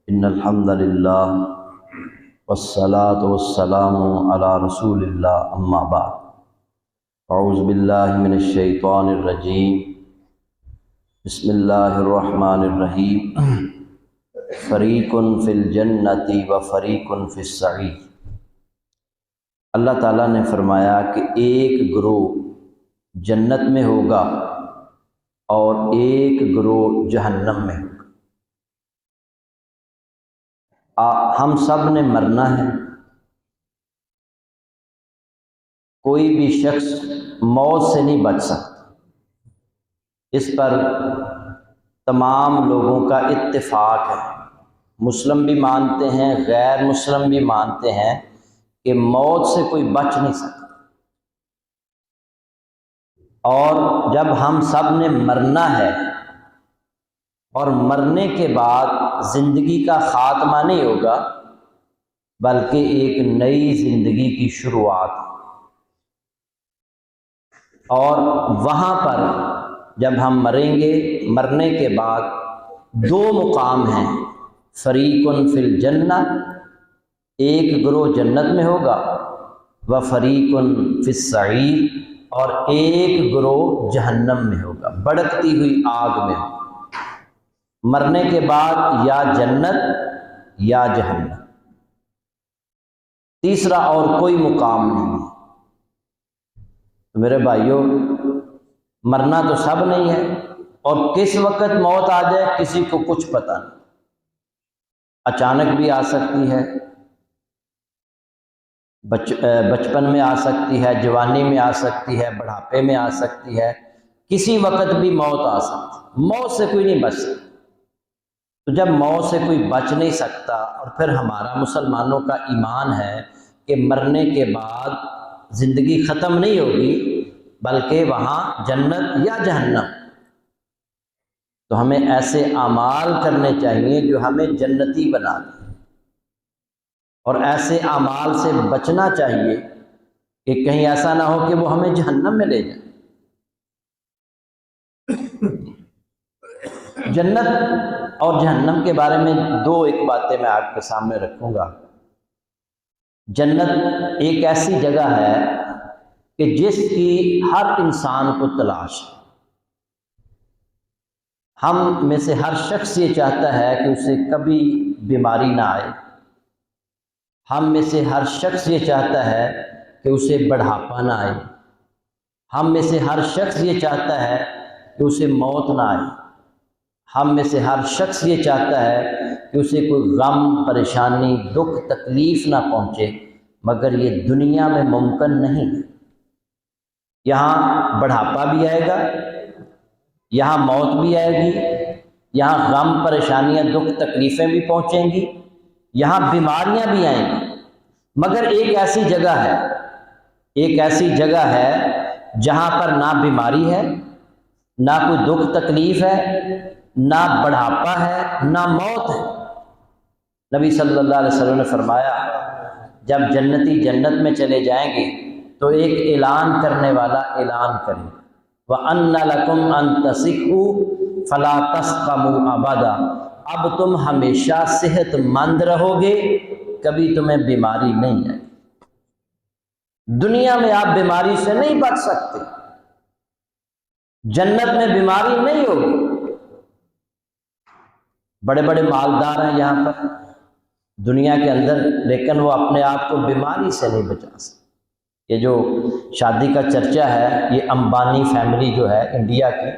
ان الحمد للہ والصلاة والسلام علی رسول اللہ اما بعد اعوذ باللہ من الشیطان الرجیم بسم اللہ الرحمن الرحیم فریق فی الجنۃ و فریق فی السعیر۔ اللہ تعالیٰ نے فرمایا کہ ایک گروہ جنت میں ہوگا اور ایک گروہ جہنم میں ہوگا۔ ہم سب نے مرنا ہے، کوئی بھی شخص موت سے نہیں بچ سکتا، اس پر تمام لوگوں کا اتفاق ہے۔ مسلم بھی مانتے ہیں، غیر مسلم بھی مانتے ہیں کہ موت سے کوئی بچ نہیں سکتا، اور جب ہم سب نے مرنا ہے اور مرنے کے بعد زندگی کا خاتمہ نہیں ہوگا بلکہ ایک نئی زندگی کی شروعات، اور وہاں پر جب ہم مریں گے، مرنے کے بعد دو مقام ہیں، فریق فی الجنہ، ایک گروہ جنت میں ہوگا، و فریق فی السعیر، اور ایک گروہ جہنم میں ہوگا، بھڑکتی ہوئی آگ میں ہوگا۔ مرنے کے بعد یا جنت یا جہنم، تیسرا اور کوئی مقام نہیں ہے۔ تو میرے بھائیوں، مرنا تو سب نہیں ہے، اور کس وقت موت آ جائے کسی کو کچھ پتہ نہیں، اچانک بھی آ سکتی ہے، بچپن میں آ سکتی ہے، جوانی میں آ سکتی ہے، بڑھاپے میں آ سکتی ہے، کسی وقت بھی موت آ سکتی ہے۔ موت سے کوئی نہیں بچ سکتا۔ تو جب موت سے کوئی بچ نہیں سکتا، اور پھر ہمارا مسلمانوں کا ایمان ہے کہ مرنے کے بعد زندگی ختم نہیں ہوگی بلکہ وہاں جنت یا جہنم، تو ہمیں ایسے اعمال کرنے چاہیے جو ہمیں جنتی بنا دیں، اور ایسے اعمال سے بچنا چاہیے کہ کہیں ایسا نہ ہو کہ وہ ہمیں جہنم میں لے جائیں۔ جنت اور جہنم کے بارے میں ایک باتیں میں آپ کے سامنے رکھوں گا۔ جنت ایک ایسی جگہ ہے کہ جس کی ہر انسان کو تلاش ہے۔ ہم میں سے ہر شخص یہ چاہتا ہے کہ اسے کبھی بیماری نہ آئے، ہم میں سے ہر شخص یہ چاہتا ہے کہ اسے بڑھاپا نہ آئے، ہم میں سے ہر شخص یہ چاہتا ہے کہ اسے موت نہ آئے، ہم میں سے ہر شخص یہ چاہتا ہے کہ اسے کوئی غم، پریشانی، دکھ، تکلیف نہ پہنچے، مگر یہ دنیا میں ممکن نہیں ہے۔ یہاں بڑھاپا بھی آئے گا، یہاں موت بھی آئے گی، یہاں غم، پریشانیاں، دکھ، تکلیفیں بھی پہنچیں گی، یہاں بیماریاں بھی آئیں گی، مگر ایک ایسی جگہ ہے، ایک ایسی جگہ ہے جہاں پر نہ بیماری ہے، نہ کوئی دکھ تکلیف ہے، نہ بڑھاپا ہے، نہ موت ہے۔ نبی صلی اللہ علیہ وسلم نے فرمایا، جب جنتی جنت میں چلے جائیں گے تو ایک اعلان کرنے والا اعلان کرے گا، وَأَنَّ لَكُمْ أَن تَصِحُّوا فَلَا تَسْقَمُوا أَبَدًا، اب تم ہمیشہ صحت مند رہو گے، کبھی تمہیں بیماری نہیں آئے۔ دنیا میں آپ بیماری سے نہیں بچ سکتے، جنت میں بیماری نہیں ہوگی۔ بڑے بڑے مالدار ہیں یہاں پر دنیا کے اندر، لیکن وہ اپنے آپ کو بیماری سے نہیں بچا سکتے۔ یہ جو شادی کا چرچا ہے، یہ امبانی فیملی جو ہے انڈیا کی،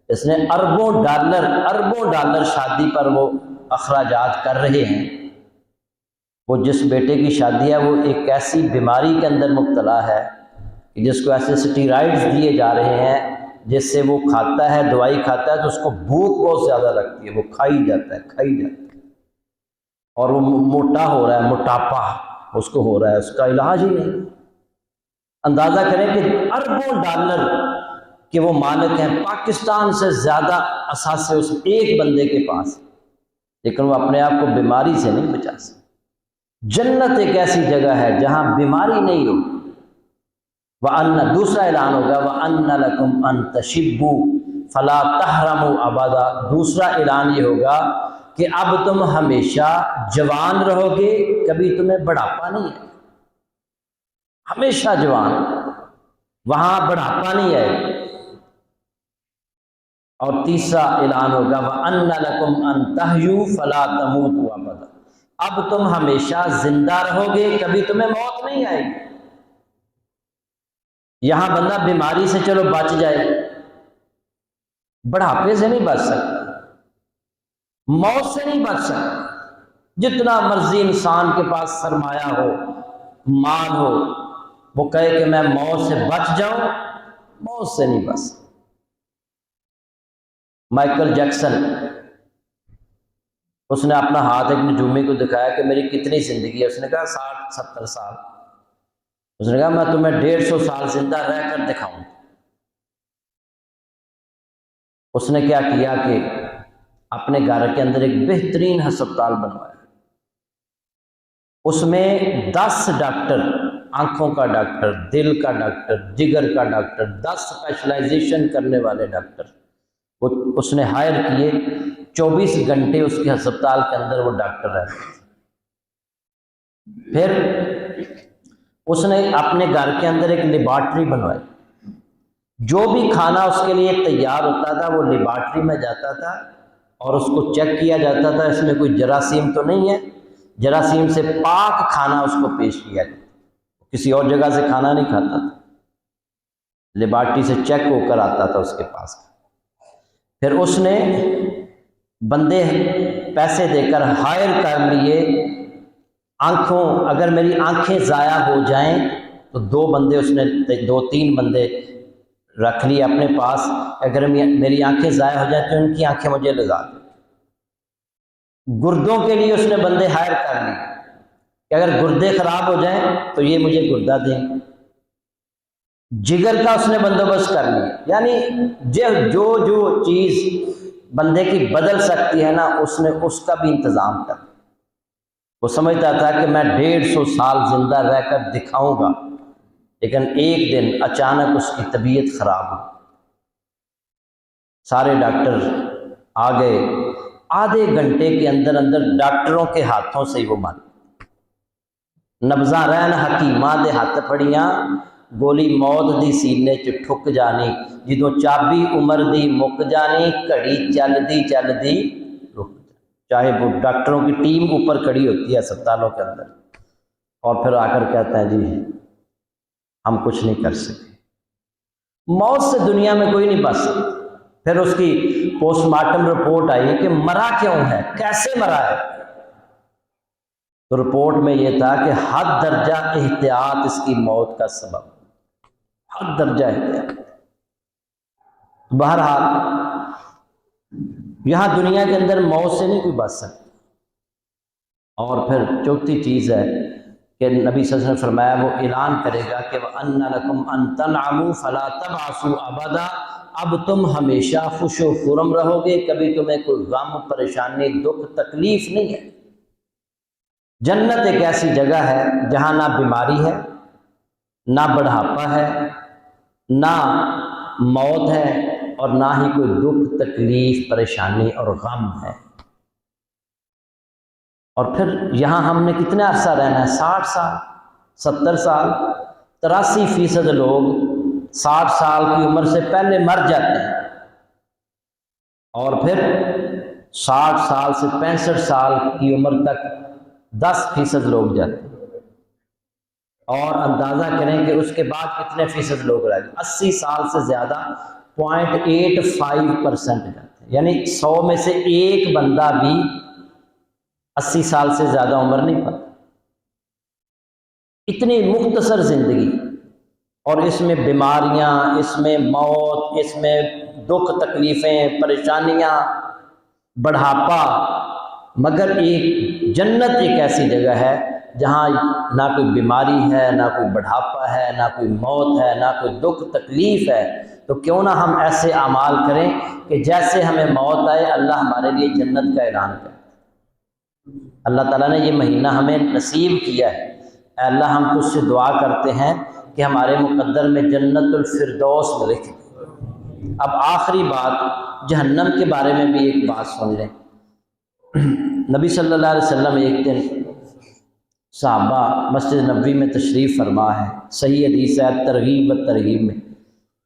اس نے اربوں ڈالر شادی پر وہ اخراجات کر رہے ہیں۔ وہ جس بیٹے کی شادی ہے وہ ایک ایسی بیماری کے اندر مبتلا ہے کہ جس کو ایسے سٹیرائڈز دیے جا رہے ہیں، جس سے وہ کھاتا ہے، دوائی کھاتا ہے تو اس کو بھوک بہت زیادہ لگتی ہے، وہ کھائی جاتا ہے، اور وہ موٹا ہو رہا ہے، موٹاپا اس کو ہو رہا ہے، اس کا علاج ہی نہیں۔ اندازہ کریں کہ اربوں ڈالر کے وہ مالک ہیں، پاکستان سے زیادہ اثاثے اس ایک بندے کے پاس، لیکن وہ اپنے آپ کو بیماری سے نہیں بچا سکتے۔ جنت ایک ایسی جگہ ہے جہاں بیماری نہیں ہوگی۔ وَأَنَّ، دوسرا اعلان ہوگا، وَأَنَّ لَكُمْ أَن تَشِبُّوا فَلَا تَحْرَمُوا أَبَدًا، دوسرا اعلان یہ ہوگا کہ اب تم ہمیشہ جوان رہو گے، کبھی تمہیں بڑھاپا نہیں ہے، ہمیشہ جوان، وہاں بڑھاپا نہیں ہے۔ اور تیسرا اعلان ہوگا وَأَنَّ لَكُمْ أَن تَحْيُوا فَلَا تَمُوتُوا أَبَدًا، اب تم ہمیشہ زندہ رہو گے، کبھی تمہیں موت نہیں آئے گی۔ یہاں بندہ بیماری سے چلو بچ جائے، بڑھاپے سے نہیں بچ سکتا، موت سے نہیں بچ سکتا۔ جتنا مرضی انسان کے پاس سرمایہ ہو، مال ہو، وہ کہے کہ میں موت سے بچ جاؤں، موت سے نہیں بچ سکتا۔ مائیکل جیکسن، اس نے اپنا ہاتھ ایک نجومی کو دکھایا کہ میری کتنی زندگی ہے، اس نے کہا 60-70 سال۔ اس نے کہا میں تمہیں 150 سال زندہ رہ کر دکھاؤں۔ اس نے کیا کیا کہ اپنے گھر کے اندر ایک بہترین ہسپتال بنوایا، اس میں 10 ڈاکٹر، آنکھوں کا ڈاکٹر، دل کا ڈاکٹر، جگر کا ڈاکٹر، 10 اسپیشلائزیشن کرنے والے ڈاکٹر اس نے ہائر کیے۔ 24 گھنٹے اس کے ہسپتال کے اندر وہ ڈاکٹر رہتے تھے۔ پھر اس نے اپنے گھر کے اندر ایک لیبارٹری بنوائی، جو بھی کھانا اس کے لیے تیار ہوتا تھا وہ لیبارٹری میں جاتا تھا اور اس کو چیک کیا جاتا تھا، اس میں کوئی جراثیم تو نہیں ہے، جراثیم سے پاک کھانا اس کو پیش کیا جاتا، کسی اور جگہ سے کھانا نہیں کھاتا تھا، لیبارٹری سے چیک ہو کر آتا تھا اس کے پاس۔ پھر اس نے بندے پیسے دے کر ہائر کر لیے، آنکھوں، اگر میری آنکھیں ضائع ہو جائیں تو 2 بندے اس نے 2-3 بندے رکھ لیے اپنے پاس، اگر میری آنکھیں ضائع ہو جائیں تو ان کی آنکھیں مجھے لگا دیں۔ گردوں کے لیے اس نے بندے ہائر کر لیے کہ اگر گردے خراب ہو جائیں تو یہ مجھے گردہ دیں۔ جگر کا اس نے بندوبست کر لیا، یعنی جو چیز بندے کی بدل سکتی ہے نا، اس نے اس کا بھی انتظام کر۔ وہ سمجھتا تھا کہ میں 150 سال زندہ رہ کر دکھاؤں گا، لیکن ایک دن اچانک اس کی طبیعت خراب ہوئی۔ سارے ڈاکٹر آ گئے، آدھے گھنٹے کے اندر اندر ڈاکٹروں کے ہاتھوں سے ہی وہ مر گیا۔ نبضاں رہن حکیماں دے ہاتھ پڑیاں، گولی موت دی سینے چ ٹھک جانی، جدوں چابی عمر دی مک جانی، گھڑی چلدی چلدی رک جانی۔ چاہے وہ ڈاکٹروں کی ٹیم اوپر کھڑی ہوتی ہے اسپتالوں کے اندر، اور پھر آ کر کہتے ہیں جی ہم کچھ نہیں کر سکے۔ موت سے دنیا میں کوئی نہیں بچ سکتا۔ پھر اس کی پوسٹ مارٹم رپورٹ آئی کہ مرا کیوں ہے، کیسے مرا ہے، تو رپورٹ میں یہ تھا کہ حد درجہ احتیاط اس کی موت کا سبب، حد درجہ احتیاط۔ بہرحال یہاں دنیا کے اندر موت سے نہیں کوئی بچ سکتا۔ اور پھر چوتھی چیز ہے کہ نبی صلی اللہ علیہ وسلم نے فرمایا وہ اعلان کرے گا کہ وَأَنَّ لَكُمْ أَن تَنْعَمُوا فَلَا تَبْعَثُوا أَبَدًا، اب تم ہمیشہ خوش و خرم رہو گے، کبھی تمہیں کوئی غم، پریشانی، دکھ، تکلیف نہیں ہے۔ جنت ایک ایسی جگہ ہے جہاں نہ بیماری ہے، نہ بڑھاپا ہے، نہ موت ہے، اور نہ ہی کوئی دکھ، تکلیف، پریشانی اور غم ہے۔ اور پھر یہاں ہم نے کتنے عرصہ رہنا ہے؟ 60 سال، 70 سال۔ 83% لوگ 60 سال کی عمر سے پہلے مر جاتے ہیں، اور پھر 60 سال سے 65 سال کی عمر تک 10% لوگ جاتے ہیں، اور اندازہ کریں کہ اس کے بعد کتنے فیصد لوگ رہ گئے۔ 80 سال سے زیادہ 0.85% جاتے ہیں، یعنی 100 میں سے ایک بندہ بھی 80 سال سے زیادہ عمر نہیں پاتا۔ اتنی مختصر زندگی، اور اس میں بیماریاں، اس میں موت، اس میں دکھ، تکلیفیں، پریشانیاں، بڑھاپا، مگر ایک جنت ایک ایسی جگہ ہے جہاں نہ کوئی بیماری ہے، نہ کوئی بڑھاپا ہے، نہ کوئی موت ہے، نہ کوئی دکھ تکلیف ہے۔ تو کیوں نہ ہم ایسے اعمال کریں کہ جیسے ہمیں موت آئے اللہ ہمارے لیے جنت کا اعلان کرے۔ اللہ تعالیٰ نے یہ مہینہ ہمیں نصیب کیا ہے، اے اللہ ہم تجھ سے دعا کرتے ہیں کہ ہمارے مقدر میں جنت الفردوس میں لکھ دے۔ اب آخری بات، جہنم کے بارے میں بھی ایک بات سن لیں۔ نبی صلی اللہ علیہ وسلم ایک دن صحابہ مسجد نبوی میں تشریف فرما ہے، صحیح حدیث ہے ترغیب و ترغیب میں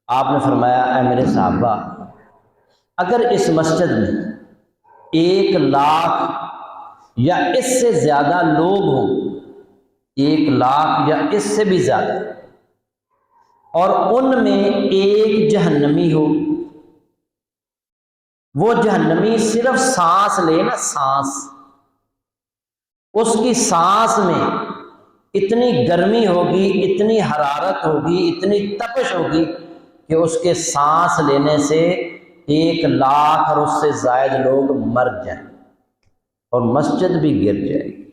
آپ نے فرمایا اے میرے صحابہ، اگر اس مسجد میں 1,00,000 یا اس سے زیادہ لوگ ہوں، 1,00,000 یا اس سے بھی زیادہ، اور ان میں ایک جہنمی ہو، وہ جہنمی صرف سانس لے نا، سانس، اس کی سانس میں اتنی گرمی ہوگی، اتنی حرارت ہوگی، اتنی تپش ہوگی کہ اس کے سانس لینے سے 1,00,000 اور اس سے زائد لوگ مر جائیں اور مسجد بھی گر جائے گی۔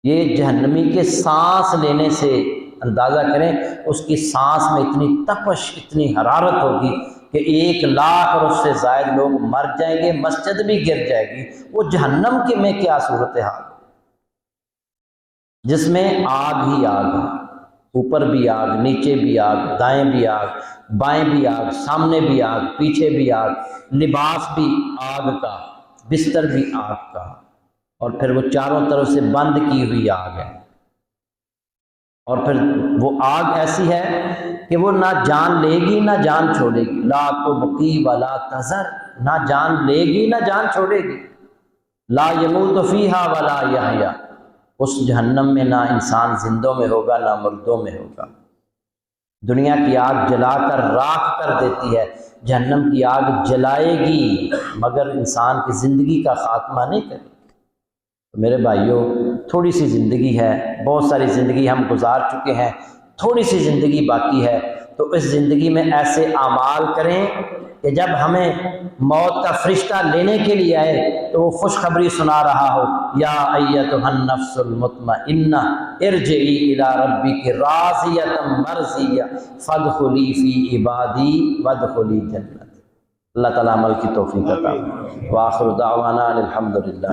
یہ جہنمی کے سانس لینے سے اندازہ کریں، اس کی سانس میں اتنی تپش، اتنی حرارت ہوگی کہ 1,00,000 اور اس سے زائد لوگ مر جائیں گے، مسجد بھی گر جائے گی۔ وہ جہنم کے میں کیا صورتحال، جس میں آگ ہی آگ ہے، اوپر بھی آگ، نیچے بھی آگ، دائیں بھی آگ، بائیں بھی آگ، سامنے بھی آگ، پیچھے بھی آگ، لباس بھی آگ کا، بستر بھی آگ کا، اور پھر وہ چاروں طرف سے بند کی ہوئی آگ ہے، اور پھر وہ آگ ایسی ہے کہ وہ نہ جان لے گی نہ جان چھوڑے گی، لا تبقی ولا تذر، نہ جان لے گی نہ جان چھوڑے گی، لا یموت فیہا ولا یحیا، اس جہنم میں نہ انسان زندوں میں ہوگا نہ مردوں میں ہوگا۔ دنیا کی آگ جلا کر راکھ کر دیتی ہے، جہنم کی آگ جلائے گی مگر انسان کی زندگی کا خاتمہ نہیں کرے گی۔ میرے بھائیوں، تھوڑی سی زندگی ہے، بہت ساری زندگی ہم گزار چکے ہیں، تھوڑی سی زندگی باقی ہے، تو اس زندگی میں ایسے اعمال کریں کہ جب ہمیں موت کا فرشتہ لینے کے لیے آئے تو وہ خوشخبری سنا رہا ہو، یا ایتھا النفس المطمئنہ ارجعی الی ربک راضیۃ مرضیہ فادخلی فی عبادی وادخلی جنت۔ اللہ تعالیٰ عمل کی توفیق عطا فرمائے۔ وآخر دعوانا الحمد للہ۔